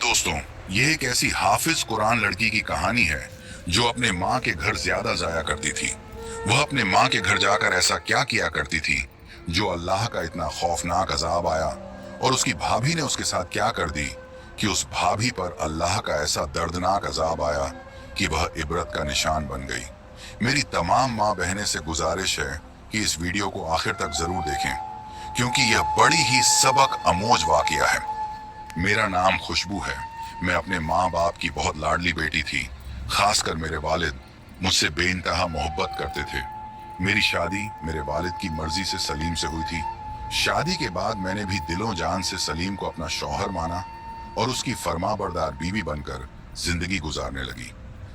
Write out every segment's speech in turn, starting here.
दोस्तों, ये एक ऐसी हाफिज कुरान लड़की की कहानी है जो अपने माँ के घर ज्यादा जाया करती थी। वह अपने माँ के घर जाकर ऐसा क्या किया करती थी जो अल्लाह का इतना खौफनाक अजाब आया, और उसकी भाभी ने उसके साथ क्या कर दी कि उस भाभी पर अल्लाह का ऐसा दर्दनाक अजाब आया कि वह इबरत का निशान बन गई। मेरी तमाम माँ बहनें से गुजारिश है कि इस वीडियो को आखिर तक जरूर देखें, क्योंकि यह बड़ी ही सबक अमोज वाकया है। मेरा नाम खुशबू है। मैं अपने माँ बाप की बहुत लाडली बेटी थी। खासकर मेरे वालिद मुझसे बेइंतहा मोहब्बत करते थे। मेरी शादी मेरे वालिद की मर्जी से सलीम से हुई थी। शादी के बाद मैंने भी दिलों जान से सलीम को अपना शौहर माना और उसकी फरमाबरदार बीवी बनकर जिंदगी गुजारने लगी।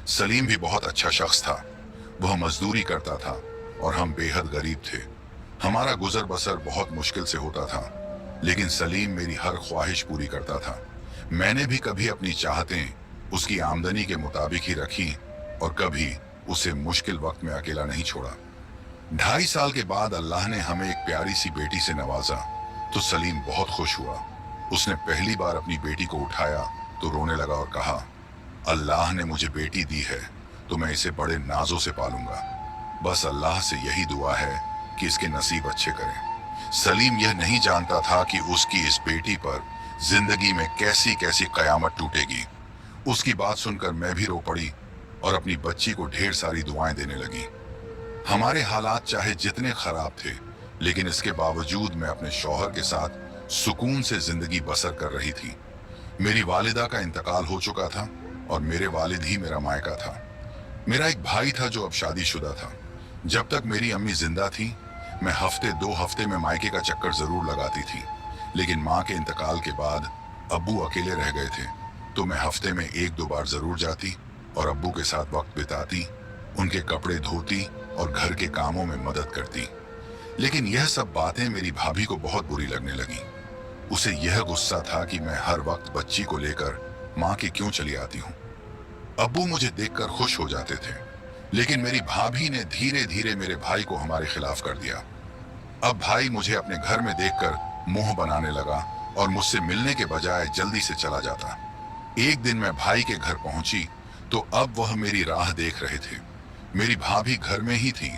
सलीम भी बहुत अच्छा शख्स था। वह मजदूरी करता था और हम बेहद गरीब थे। हमारा गुजर बसर बहुत मुश्किल से होता था, लेकिन सलीम मेरी हर ख्वाहिश पूरी करता था। मैंने भी कभी अपनी चाहतें उसकी आमदनी के मुताबिक ही रखी और कभी उसे मुश्किल वक्त में अकेला नहीं छोड़ा। 2.5 साल के बाद अल्लाह ने हमें एक प्यारी सी बेटी से नवाजा तो सलीम बहुत खुश हुआ। उसने पहली बार अपनी बेटी को उठाया तो रोने लगा और कहा, अल्लाह ने मुझे बेटी दी है तो मैं इसे बड़े नाजों से पालूंगा। बस अल्लाह से यही दुआ है कि इसके नसीब अच्छे करें। सलीम यह नहीं जानता था कि उसकी इस बेटी पर जिंदगी में कैसी कैसी कयामत टूटेगी। उसकी बात सुनकर मैं भी रो पड़ी और अपनी बच्ची को ढेर सारी दुआएं देने लगी। हमारे हालात चाहे जितने खराब थे, लेकिन इसके बावजूद मैं अपने शौहर के साथ सुकून से जिंदगी बसर कर रही थी। मेरी वालिदा का इंतकाल हो चुका था और मेरे वालिद ही मेरा मायका था। मेरा एक भाई था जो अब शादीशुदा था। जब तक मेरी अम्मी जिंदा थी, मैं हफ्ते 2 हफ्ते में मायके का चक्कर जरूर लगाती थी, लेकिन माँ के इंतकाल के बाद अब्बू अकेले रह गए थे तो मैं हफ्ते में 1-2 बार जरूर जाती और अब्बू के साथ वक्त बिताती, उनके कपड़े धोती और घर के कामों में मदद करती। लेकिन यह सब बातें मेरी भाभी को बहुत बुरी लगने लगी। उसे यह गुस्सा था कि मैं हर वक्त बच्ची को लेकर माँ के क्यों चली आती हूँ। अब्बू मुझे देखकर खुश हो जाते थे, लेकिन मेरी भाभी ने धीरे धीरे मेरे भाई को हमारे खिलाफ कर दिया। अब भाई मुझे अपने घर में देखकर मुंह बनाने लगा और मुझसे मिलने के बजाय जल्दी से चला जाता। एक दिन मैं भाई के घर पहुंची तो अब वह मेरी राह देख रहे थे। मेरी भाभी घर में ही थी।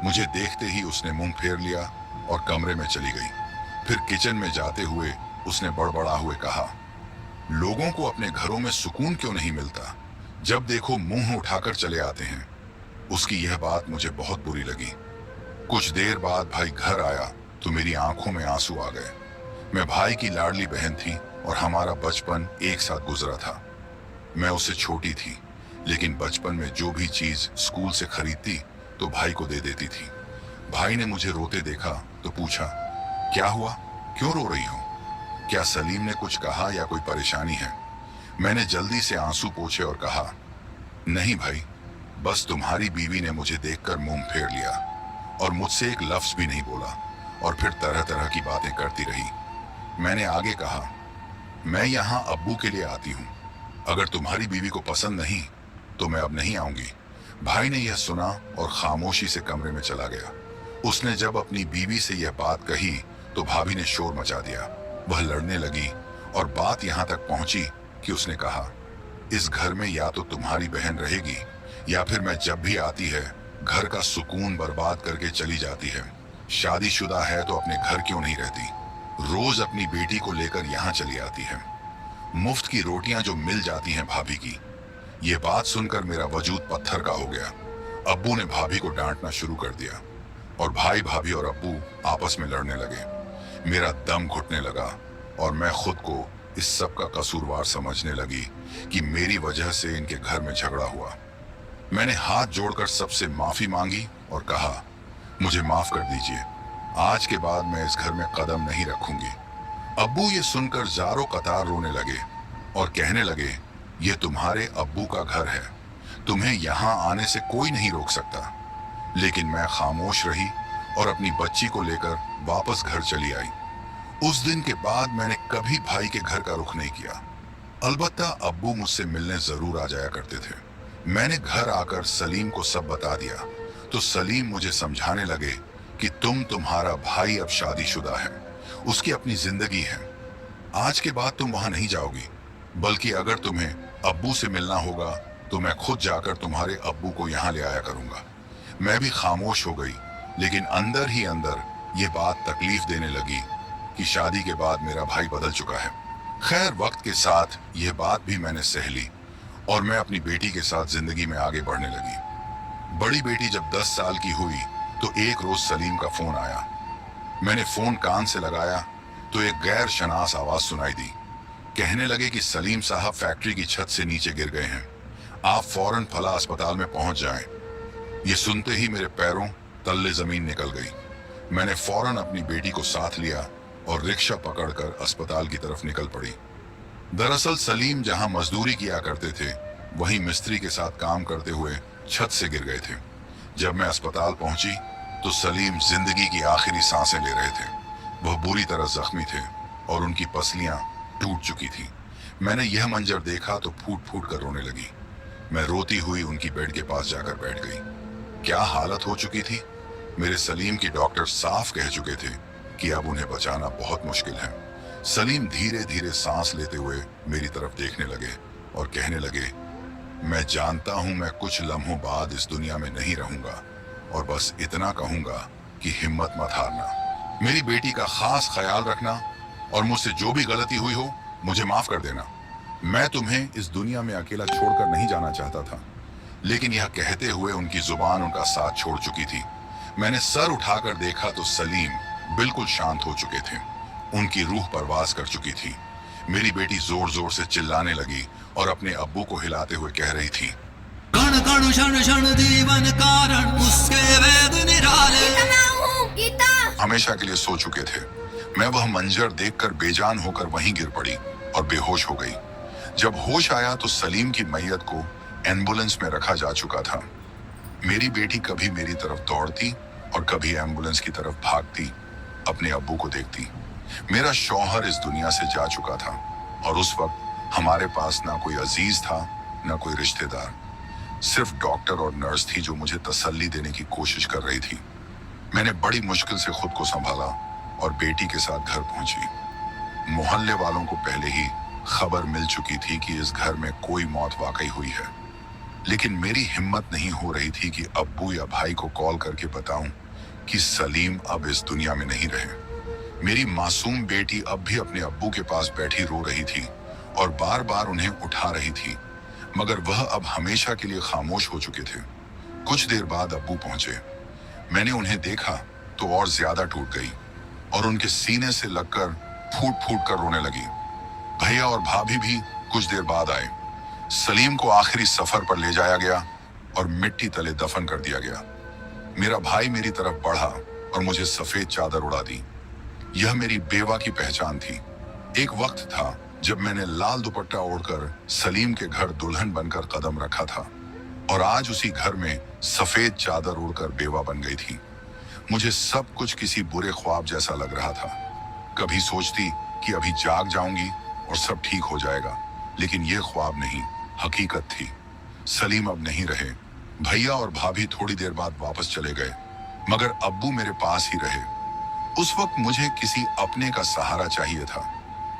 मुझे देखते ही उसने मुंह फेर लिया और कमरे में चली गई। फिर किचन में जाते हुए उसने बड़बड़ा हुए कहा, लोगों को अपने घरों में सुकून क्यों नहीं मिलता, जब देखो मुंह उठाकर चले आते हैं। उसकी यह बात मुझे बहुत बुरी लगी। कुछ देर बाद भाई घर आया तो मेरी आंखों में आंसू आ गए। मैं भाई की लाडली बहन थी और हमारा बचपन एक साथ गुजरा था। मैं उससे छोटी थी, लेकिन बचपन में जो भी चीज स्कूल से खरीदती तो भाई को दे देती थी। भाई ने मुझे रोते देखा तो पूछा, क्या हुआ, क्यों रो रही हो? क्या सलीम ने कुछ कहा या कोई परेशानी है? मैंने जल्दी से आंसू पोंछे और कहा, नहीं भाई, बस तुम्हारी बीवी ने मुझे देखकर मुंह फेर लिया और मुझसे एक लफ्ज भी नहीं बोला और फिर तरह तरह की बातें करती रही। मैंने आगे कहा, मैं यहाँ अब्बू के लिए आती हूँ। अगर तुम्हारी बीवी को पसंद नहीं तो मैं अब नहीं आऊंगी। भाई ने यह सुना और खामोशी से कमरे में चला गया। उसने जब अपनी बीवी से यह बात कही तो भाभी ने शोर मचा दिया। वह लड़ने लगी और बात यहाँ तक पहुंची कि उसने कहा, इस घर में या तो तुम्हारी बहन रहेगी या फिर मैं जब भी आती है घर का सुकून बर्बाद करके चली जाती है। शादीशुदा है तो अपने घर क्यों नहीं रहती, रोज अपनी बेटी को लेकर यहाँ चली आती है। मुफ्त की रोटियां जो मिल जाती हैं भाभी की। ये बात सुनकर मेरा वजूद पत्थर का हो गया। अब्बू ने भाभी को डांटना शुरू कर दिया और भाई भाभी और अब्बू आपस में लड़ने लगे। मेरा दम घुटने लगा और मैं खुद को इस सब का कसूरवार समझने लगी कि मेरी वजह से इनके घर में झगड़ा हुआ। मैंने हाथ जोड़कर सबसे माफी मांगी और कहा, मुझे माफ कर दीजिए, आज के बाद मैं इस घर में कदम नहीं रखूंगी। अब्बू ये सुनकर जारो कतार रोने लगे और कहने लगे, ये तुम्हारे अब्बू का घर है, तुम्हें यहाँ आने से कोई नहीं रोक सकता। लेकिन मैं खामोश रही और अपनी बच्ची को लेकर वापस घर चली आई। उस दिन के बाद मैंने कभी भाई के घर का रुख नहीं किया। अलबत्ता अब्बू मुझसे मिलने जरूर आ जाया करते थे। मैंने घर आकर सलीम को सब बता दिया तो सलीम मुझे समझाने लगे कि तुम्हारा भाई अब शादीशुदा है, उसकी अपनी जिंदगी है, आज के बाद तुम वहां नहीं जाओगी। बल्कि अगर तुम्हें अब्बू से मिलना होगा तो मैं खुद जाकर तुम्हारे अब्बू को यहाँ ले आया करूंगा। मैं भी खामोश हो गई, लेकिन अंदर ही अंदर ये बात तकलीफ देने लगी कि शादी के बाद मेरा भाई बदल चुका है। खैर, वक्त के साथ यह बात भी मैंने सह ली और मैं अपनी बेटी के साथ जिंदगी में आगे बढ़ने लगी। बड़ी बेटी जब 10 साल की हुई तो एक रोज सलीम का फोन आया। मैंने फोन कान से लगाया तो एक गैर शनास आवाज सुनाई दी। कहने लगे कि सलीम साहब फैक्ट्री की छत से नीचे गिर गए हैं, आप फौरन फला अस्पताल में पहुंच जाएं। ये सुनते ही मेरे पैरों तल्ले जमीन निकल गई। मैंने फौरन अपनी बेटी को साथ लिया और रिक्शा पकड़कर अस्पताल की तरफ निकल पड़ी। दरअसल सलीम जहां मजदूरी किया करते थे, वहीं मिस्त्री के साथ काम करते हुए छत से गिर गए थे। जब मैं अस्पताल पहुंची तो सलीम जिंदगी की आखिरी सांसें ले रहे थे। वह बुरी तरह जख्मी थे और उनकी पसलियां टूट चुकी थी। मैंने यह मंजर देखा तो फूट फूट कर रोने लगी। मैं रोती हुई उनकी बेड के पास जाकर बैठ गई। क्या हालत हो चुकी थी। मेरे सलीम की डॉक्टर साफ कह चुके थे कि अब उन्हें बचाना बहुत मुश्किल है। सलीम धीरे धीरे सांस लेते हुए मेरी तरफ देखने लगे और कहने लगे, मैं जानता हूं मैं कुछ लम्हों बाद इस दुनिया में नहीं रहूंगा और बस इतना कहूंगा कि हिम्मत मत हारना। मेरी बेटी का खास ख्याल रखना और मुझसे जो भी गलती हुई हो मुझे माफ कर देना। मैं तुम्हें इस दुनिया में अकेला छोड़कर नहीं जाना चाहता था। लेकिन यह कहते हुए उनकी जुबान उनका साथ छोड़ चुकी थी। मैंने सर उठाकर देखा तो सलीम बिल्कुल शांत हो चुके थे। उनकी रूह परवास कर चुकी थी। मेरी बेटी जोर जोर से चिल्लाने लगी और अपने अब्बू को हिलाते हुए कह रही थी, कण कण क्षण क्षण जीवन कारण उसके वेद निराले। हमेशा के लिए सो चुके थे। मैं वह मंजर देखकर बेजान होकर वहीं गिर पड़ी और बेहोश हो गई। जब होश आया तो सलीम की मैयत को एम्बुलेंस में रखा जा चुका था। मेरी बेटी कभी मेरी तरफ दौड़ती और कभी एम्बुलेंस की तरफ भागती, अपने अब्बू को देखती। मेरा शौहर इस दुनिया से जा चुका था और उस वक्त हमारे पास ना कोई अजीज था, ना कोई रिश्तेदार। सिर्फ डॉक्टर और नर्स थी जो मुझे तसल्ली देने की कोशिश कर रही थी। मैंने बड़ी मुश्किल से खुद को संभाला और बेटी के साथ घर पहुंची। मोहल्ले वालों को पहले ही खबर मिल चुकी थी कि इस घर में कोई मौत वाकई हुई है, लेकिन मेरी हिम्मत नहीं हो रही थी कि अब्बू या भाई को कॉल करके बताऊं कि सलीम अब इस दुनिया में नहीं रहे। मेरी मासूम बेटी अब भी अपने अब्बू के पास बैठी रो रही थी और बार बार उन्हें उठा रही थी, मगर वह अब हमेशा के लिए खामोश हो चुके थे। कुछ देर बाद अब्बू पहुंचे। मैंने उन्हें देखा तो और ज्यादा टूट गई और उनके सीने से लगकर फूट फूट कर रोने लगी। भैया और भाभी भी कुछ देर बाद आए। सलीम को आखिरी सफर पर ले जाया गया और मिट्टी तले दफन कर दिया गया। मेरा भाई मेरी तरफ बढ़ा और मुझे सफेद चादर उड़ा दी। यह मेरी बेवा की पहचान थी। एक वक्त था जब मैंने लाल दुपट्टा ओढ़कर सलीम के घर दुल्हन बनकर कदम रखा था और आज उसी घर में सफेद चादर ओढ़कर बेवा बन गई थी। मुझे सब कुछ किसी बुरे ख्वाब जैसा लग रहा था। कभी सोचती कि अभी जाग जाऊंगी और सब ठीक हो जाएगा, लेकिन यह ख्वाब नहीं, हकीकत थी। सलीम अब नहीं रहे। भैया और भाभी थोड़ी देर बाद वापस चले गए, मगर अब्बू मेरे पास ही रहे। उस वक्त मुझे किसी अपने का सहारा चाहिए था।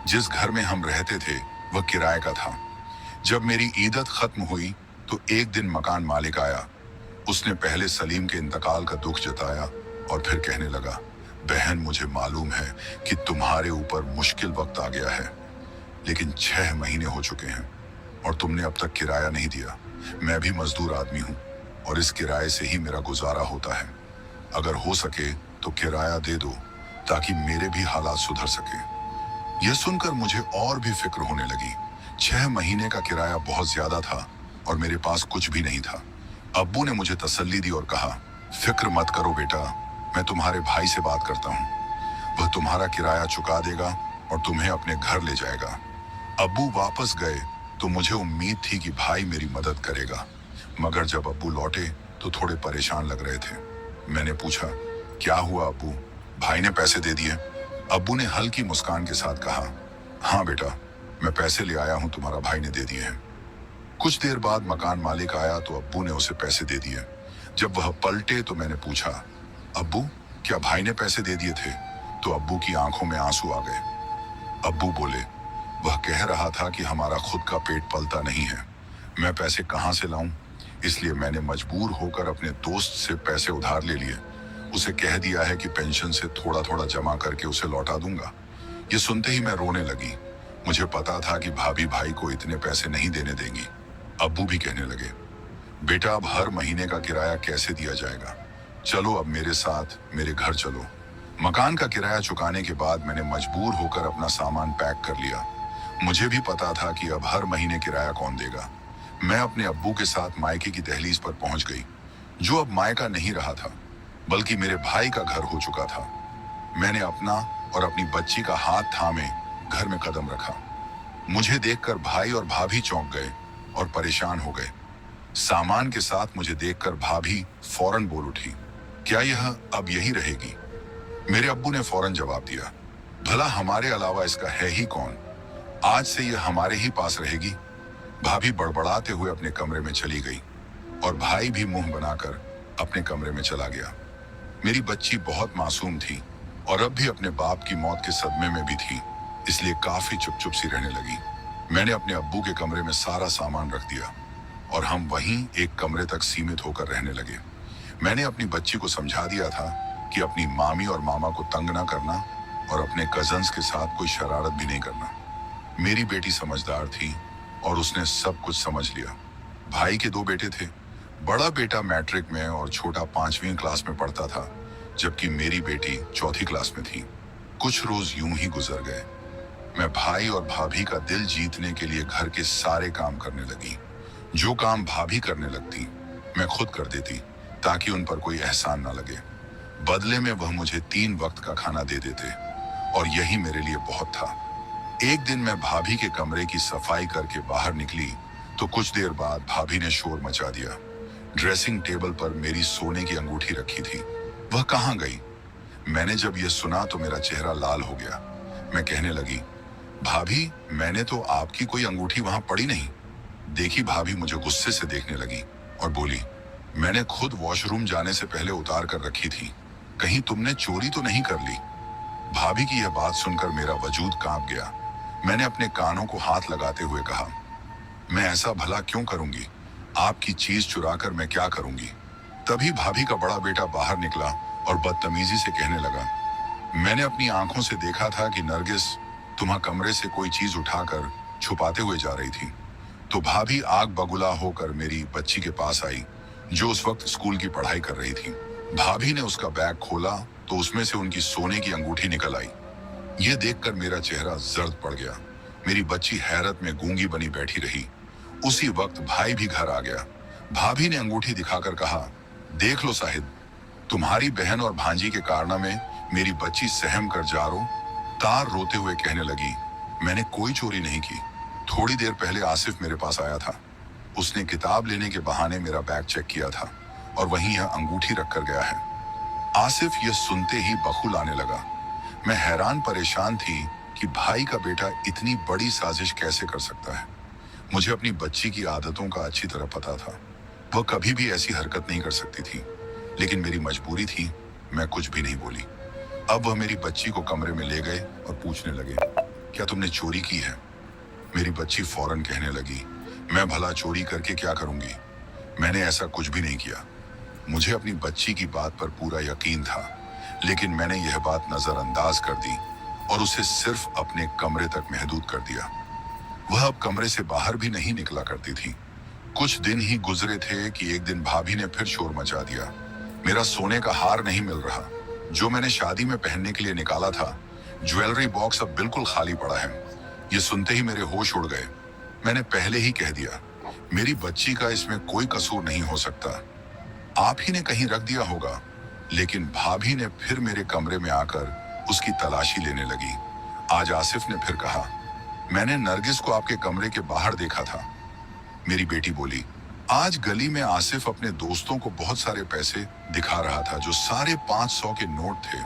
जिस घर में हम रहते थे वह किराए का था। जब मेरी ईदत खत्म हुई तो एक दिन मकान मालिक आया। उसने पहले सलीम के इंतकाल का दुख जताया और फिर कहने लगा, बहन मुझे मालूम है कि तुम्हारे ऊपर मुश्किल वक्त आ गया है, लेकिन 6 महीने हो चुके हैं और तुमने अब तक किराया नहीं दिया। मैं भी मजदूर आदमी हूँ और इस किराए से ही मेरा गुजारा होता है। अगर हो सके तो किराया दे दो ताकि मेरे भी हालात सुधर सके। यह सुनकर मुझे और भी फिक्र होने लगी। 6 महीने का किराया बहुत ज्यादा था और मेरे पास कुछ भी नहीं था। अब्बू ने मुझे तसल्ली दी और कहा, फिक्र मत करो बेटा, मैं तुम्हारे भाई से बात करता हूँ। वह तुम्हारा किराया चुका देगा और तुम्हें अपने घर ले जाएगा। अब्बू वापस गए तो मुझे उम्मीद थी कि भाई मेरी मदद करेगा, मगर जब अब्बू लौटे तो थोड़े परेशान लग रहे थे। मैंने पूछा, क्या हुआ अब्बू, भाई ने पैसे दे दिए? अब्बू ने हल्की मुस्कान के साथ कहा, हाँ बेटा, मैं पैसे ले आया हूँ, तुम्हारा भाई ने दे दिए हैं। कुछ देर बाद मकान मालिक आया तो अब्बू ने उसे पैसे दे दिए। जब वह पलटे तो मैंने पूछा, अब्बू क्या भाई ने पैसे दे दिए थे? तो अब्बू की आंखों में आंसू आ गए। अब्बू बोले, वह कह रहा था कि हमारा खुद का पेट पलता नहीं है, मैं पैसे कहाँ से लाऊं? इसलिए मैंने मजबूर होकर अपने दोस्त से पैसे उधार ले लिए। उसे कह दिया है कि पेंशन से थोड़ा थोड़ा जमा करके उसे लौटा दूंगा। ये सुनते ही मैं रोने लगी। मुझे पता था कि भाभी भाई को इतने पैसे नहीं देने देंगी। अब्बू भी कहने लगे, बेटा अब हर महीने का किराया कैसे दिया जाएगा? चलो अब मेरे साथ मेरे घर चलो। मकान का किराया चुकाने के बाद मैंने मजबूर होकर अपना सामान पैक कर लिया। मुझे भी पता था कि अब हर महीने किराया कौन देगा। मैं अपने अब्बू के साथ मायके की दहलीज पर पहुंच गई, जो अब मायका नहीं रहा था बल्कि मेरे भाई का घर हो चुका था। मैंने अपना और अपनी बच्ची का हाथ थामे घर में कदम रखा। मुझे देखकर भाई और भाभी चौंक गए और परेशान हो गए। सामान के साथ मुझे देखकर भाभी फौरन बोल उठी, क्या यह अब यही रहेगी? मेरे अब्बू ने फौरन जवाब दिया, भला हमारे अलावा इसका है ही कौन? आज से यह हमारे ही पास रहेगी। भाभी बड़बड़ाते हुए अपने कमरे में चली गई और भाई भी मुंह बनाकर अपने कमरे में चला गया। मेरी बच्ची बहुत मासूम थी और अब भी अपने बाप की मौत के सदमे में भी थी, इसलिए काफी चुप चुप सी रहने लगी। मैंने अपने अब्बू के कमरे में सारा सामान रख दिया और हम वहीं एक कमरे तक सीमित होकर रहने लगे। मैंने अपनी बच्ची को समझा दिया था कि अपनी मामी और मामा को तंग ना करना और अपने कजन्स के साथ कोई शरारत भी नहीं करना। मेरी बेटी समझदार थी और उसने सब कुछ समझ लिया। भाई के 2 बेटे थे। बड़ा बेटा मैट्रिक में और छोटा 5वीं क्लास में पढ़ता था, जबकि मेरी बेटी 4थी क्लास में थी। कुछ रोज यूं ही गुजर गए। मैं भाई और भाभी का दिल जीतने के लिए घर के सारे काम करने लगी। जो काम भाभी करने लगती मैं खुद कर देती, ताकि उन पर कोई एहसान ना लगे। बदले में वह मुझे 3 वक्त का खाना दे देते और यही मेरे लिए बहुत था। एक दिन मैं भाभी के कमरे की सफाई करके बाहर निकली तो कुछ देर बाद भाभी ने शोर मचा दिया। ड्रेसिंग टेबल पर मेरी सोने की अंगूठी रखी थी, वह कहाँ गई? मैंने जब यह सुना तो मेरा चेहरा लाल हो गया। मैं कहने लगी, भाभी मैंने तो आपकी कोई अंगूठी वहां पड़ी नहीं। देखी भाभी मुझे गुस्से से देखने लगी और बोली, मैंने खुद वॉशरूम जाने से पहले उतार कर रखी थी, कहीं तुमने चोरी तो नहीं कर ली? भाभी की यह बात सुनकर मेरा वजूद कांप गया। मैंने अपने कानों को हाथ लगाते हुए कहा, मैं ऐसा भला क्यों करूंगी? आपकी चीज चुराकर मैं क्या करूंगी? तभी भाभी का बड़ा बेटा बाहर निकला और बदतमीजी से कहने लगा, मैंने अपनी आंखों से देखा था कि नरगिस तुम्हारे कमरे से कोई चीज उठाकर छुपाते हुए जा रही थी। तो भाभी आग बगुला होकर मेरी बच्ची के पास आई, जो उस वक्त स्कूल की पढ़ाई कर रही थी। भाभी ने उसका बैग खोला तो उसमें से उनकी सोने की अंगूठी निकल आई। यह देखकर मेरा चेहरा जर्द पड़ गया। मेरी बच्ची हैरत में गूंगी बनी बैठी रही। उसी वक्त भाई भी घर आ गया। भाभी ने अंगूठी दिखाकर कहा, देख लो साहिद, तुम्हारी बहन और भांजी के कारनामे मेरी बच्ची सहम कर जारो तार रोते हुए कहने लगी, मैंने कोई चोरी नहीं की। थोड़ी देर पहले आसिफ मेरे पास आया था। उसने किताब लेने के बहाने मेरा बैग चेक किया था और वहीं यह अंगूठी रख कर गया है। आसिफ यह सुनते ही बखुल आने लगा। मैं हैरान परेशान थी कि भाई का बेटा इतनी बड़ी साजिश कैसे कर सकता है। मुझे अपनी बच्ची की आदतों का अच्छी तरह पता था। वह कभी भी ऐसी हरकत नहीं कर सकती थी, लेकिन मेरी मजबूरी थी, मैं कुछ भी नहीं बोली। अब वह मेरी बच्ची को कमरे में ले गए और पूछने लगे, क्या तुमने चोरी की है? मेरी बच्ची फौरन कहने लगी, मैं भला चोरी करके क्या करूंगी? मैंने ऐसा कुछ भी नहीं किया। मुझे अपनी बच्ची की बात पर पूरा यकीन था, लेकिन मैंने यह बात नजरअंदाज कर दी और उसे सिर्फ अपने कमरे तक महदूद कर दिया। वह अब कमरे से बाहर भी नहीं निकला करती थी। कुछ दिन ही गुजरे थे कि एक दिन भाभी ने फिर शोर मचा दिया। मेरा सोने का हार नहीं मिल रहा, जो मैंने शादी में पहनने के लिए निकाला था। ज्वेलरी बॉक्स अब बिल्कुल खाली पड़ा है। ये सुनते ही मेरे होश उड़ गए। मैंने पहले ही कह दिया, मेरी बच्ची का इसमें कोई कसूर नहीं हो सकता, आप ही ने कहीं रख दिया होगा। लेकिन भाभी ने फिर मेरे कमरे में आकर उसकी तलाशी लेने लगी। आज आसिफ ने फिर कहा, मैंने नरगिस को आपके कमरे के बाहर देखा था। मेरी बेटी बोली, आज गली में आसिफ अपने दोस्तों को बहुत सारे पैसे दिखा रहा था, जो सारे 500 के नोट थे।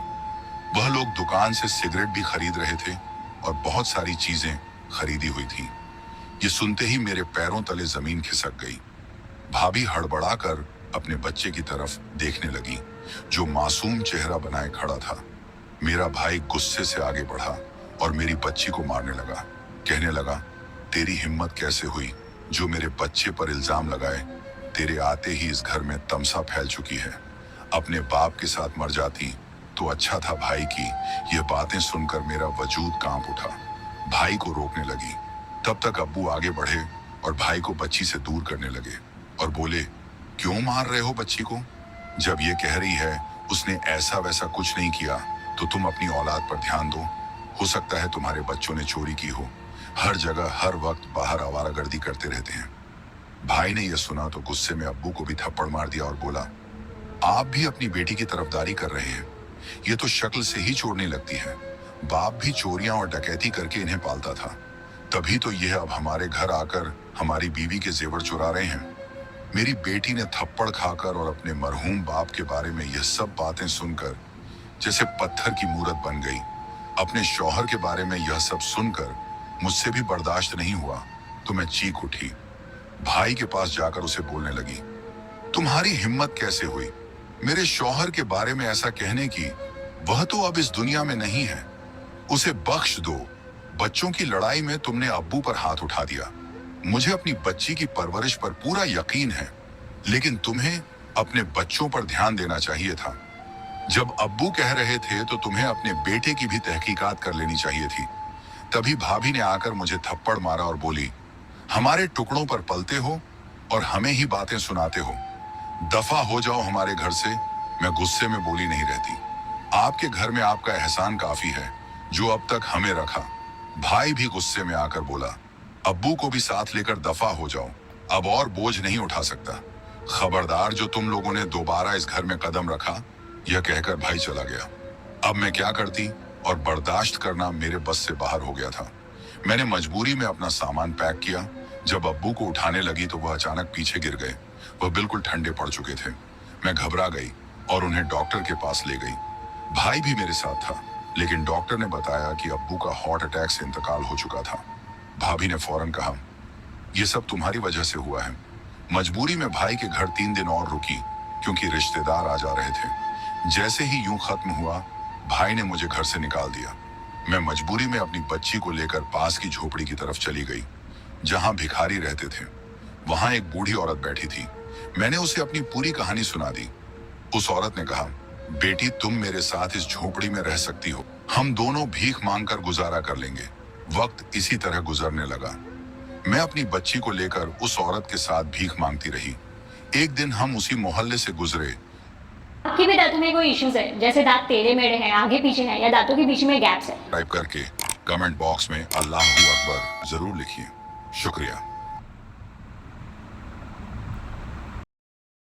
वह लोग दुकान से सिगरेट भी खरीद रहे थे और बहुत सारी चीजें खरीदी हुई थी। ये सुनते ही मेरे पैरों तले जमीन खिसक गई। भाभी हड़बड़ाकर अपने बच्चे की तरफ देखने लगी, जो मासूम चेहरा बनाए खड़ा था। मेरा भाई गुस्से से आगे बढ़ा और मेरी बच्ची को मारने लगा। कहने लगा, तेरी हिम्मत कैसे हुई जो मेरे बच्चे पर इल्जाम लगाए? तेरे आते ही इस घर में तमसा फैल चुकी है। अपने बाप के साथ मर जाती तो अच्छा था भाई की। ये बातें सुनकर मेरा वजूद कांप उठा। भाई को रोकने लगी। तब तक अब्बू आगे बढ़े और भाई को बच्ची से दूर करने लगे और बोले, क्यों मार रहे हो बच्ची को? जब ये कह रही है उसने ऐसा वैसा कुछ नहीं किया तो तुम अपनी औलाद पर ध्यान दो। हो सकता है तुम्हारे बच्चों ने चोरी की हो। हर जगह हर वक्त बाहर आवारागर्दी करते रहते हैं। भाई ने यह सुना तो गुस्से में अब्बू को भी थप्पड़ मार दिया और बोला, आप भी अपनी बेटी की तरफदारी कर रहे हैं। ये तो शक्ल से ही चोरने लगती है। बाप भी चोरियां और डकैती करके इन्हें पालता था, तभी तो यह अब हमारे घर आकर हमारी बीवी के जेवर चुरा रहे हैं। मेरी बेटी ने थप्पड़ खाकर और अपने मरहूम बाप के बारे में यह सब बातें सुनकर जैसे पत्थर की मूरत बन गई। अपने शौहर के बारे में यह सब सुनकर मुझसे भी बर्दाश्त नहीं हुआ तो मैं चीख उठी। भाई के पास जाकर उसे बोलने लगी, तुम्हारी हिम्मत कैसे हुई मेरे शौहर के बारे में ऐसा कहने की? वह तो अब इस दुनिया में नहीं है, उसे बख्श दो। बच्चों की लड़ाई में तुमने अब्बू पर हाथ उठा दिया। मुझे अपनी बच्ची की परवरिश पर पूरा यकीन है, लेकिन तुम्हें अपने बच्चों पर ध्यान देना चाहिए था। जब अब्बू कह रहे थे तो तुम्हें अपने बेटे की भी तहकीकात कर लेनी चाहिए थी। तभी भाभी ने आकर मुझे थप्पड़ मारा और बोली, हमारे टुकड़ों पर पलते हो और हमें ही बातें सुनाते हो। दफा हो जाओ हमारे घर से। मैं गुस्से में बोली नहीं रहती। आपके घर में आपका एहसान काफी है जो अब तक हमें रखा। भाई भी गुस्से में आकर बोला, अब्बू को भी साथ लेकर दफा हो जाओ, अब और बोझ नहीं उठा सकता। खबरदार जो तुम लोगों ने दोबारा इस घर में कदम रखा। यह कहकर भाई चला गया। अब मैं क्या करती और बर्दाश्त करना मेरे बस से बाहर हो गया था। मैंने मजबूरी में अपना सामान पैक किया। जब अब्बू को उठाने लगी तो वह अचानक पीछे गिर गए। वह बिल्कुल ठंडे पड़ चुके थे। मैं घबरा गई और उन्हें डॉक्टर के पास ले गई। भाई भी मेरे साथ था, लेकिन डॉक्टर ने बताया कि अब्बू का हार्ट अटैक से इंतकाल हो चुका था। भाभी ने फौरन कहा, यह सब तुम्हारी वजह से हुआ है। मजबूरी में भाई के घर 3 दिन और रुकी क्योंकि रिश्तेदार आ जा रहे थे। जैसे ही यूं खत्म हुआ, भाई ने मुझे घर से निकाल दिया। मैं मजबूरी में अपनी बच्ची को लेकर पास की झोपड़ी की तरफ चली गई जहां भिखारी रहते थे। वहां एक बूढ़ी औरत बैठी थी। मैंने उसे अपनी पूरी कहानी सुना दी। उस औरत ने कहा, बेटी तुम मेरे साथ इस झोपड़ी में रह सकती हो। हम दोनों भीख मांगकर गुजारा कर लेंगे। वक्त इसी तरह गुजरने लगा। मैं अपनी बच्ची को लेकर उस औरत के साथ भीख मांगती रही। एक दिन हम उसी मोहल्ले से गुजरे। आपके भी दांतों में कोई इश्यूज है, जैसे दांत टेढ़े मेढ़े हैं, आगे पीछे हैं, या दांतों के बीच में गैप्स है? टाइप करके कमेंट बॉक्स में अल्लाहू अकबर जरूर लिखिए। शुक्रिया।